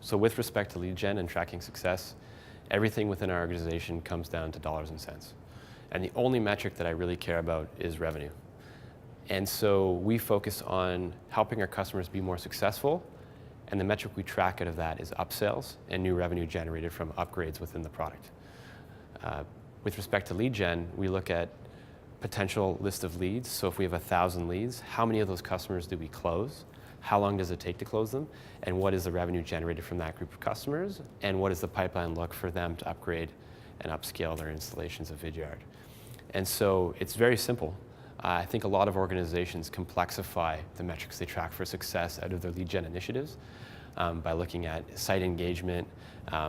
So with respect to lead gen and tracking success, everything within our organization comes down to dollars and cents. And the only metric that I really care about is revenue. And so we focus on helping our customers be more successful, and the metric we track out of that is upsells and new revenue generated from upgrades within the product. With respect to lead gen, we look at potential list of leads. So if we have 1,000 leads, how many of those customers do we close? How long does it take to close them? And what is the revenue generated from that group of customers? And what does the pipeline look for them to upgrade and upscale their installations of Vidyard? And so it's very simple. I think a lot of organizations complexify the metrics they track for success out of their lead gen initiatives by looking at site engagement,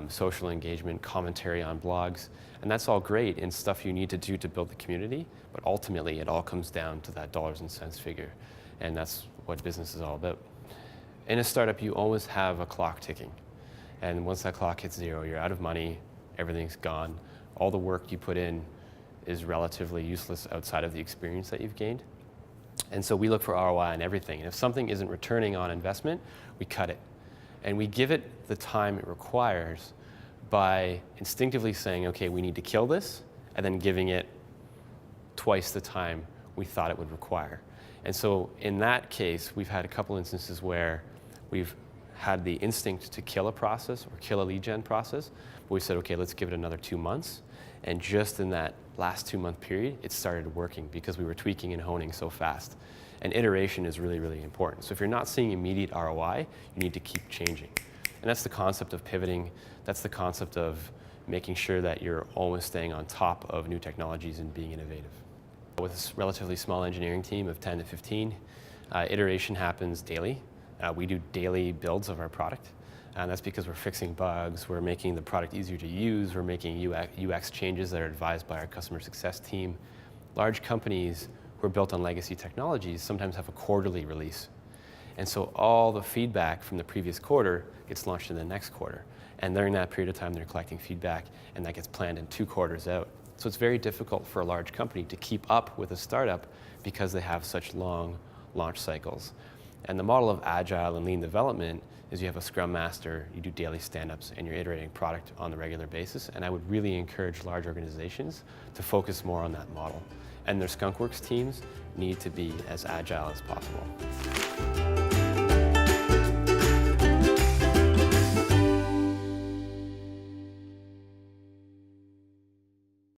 social engagement, commentary on blogs. And that's all great and stuff you need to do to build the community, but ultimately it all comes down to that dollars and cents figure. And that's what business is all about. In a startup, you always have a clock ticking. And once that clock hits zero, you're out of money, everything's gone. All the work you put in is relatively useless outside of the experience that you've gained. And so we look for ROI on everything. And if something isn't returning on investment, we cut it. And we give it the time it requires by instinctively saying, okay, we need to kill this, and then giving it twice the time we thought it would require. And so in that case, we've had a couple instances where we've had the instinct to kill a process or kill a lead gen process, but we said, okay, let's give it another 2 months. And just in that last 2-month period, it started working because we were tweaking and honing so fast. And iteration is really, really important. So if you're not seeing immediate ROI, you need to keep changing. And that's the concept of pivoting. That's the concept of making sure that you're always staying on top of new technologies and being innovative. With a relatively small engineering team of 10 to 15, iteration happens daily. We do daily builds of our product. And that's because we're fixing bugs, we're making the product easier to use, we're making UX changes that are advised by our customer success team. Large companies who are built on legacy technologies sometimes have a quarterly release. And so all the feedback from the previous quarter gets launched in the next quarter. And during that period of time, they're collecting feedback, and that gets planned in 2 quarters out. So it's very difficult for a large company to keep up with a startup because they have such long launch cycles. And the model of agile and lean development is you have a scrum master, you do daily stand-ups, and you're iterating product on a regular basis. And I would really encourage large organizations to focus more on that model. And their skunkworks teams need to be as agile as possible.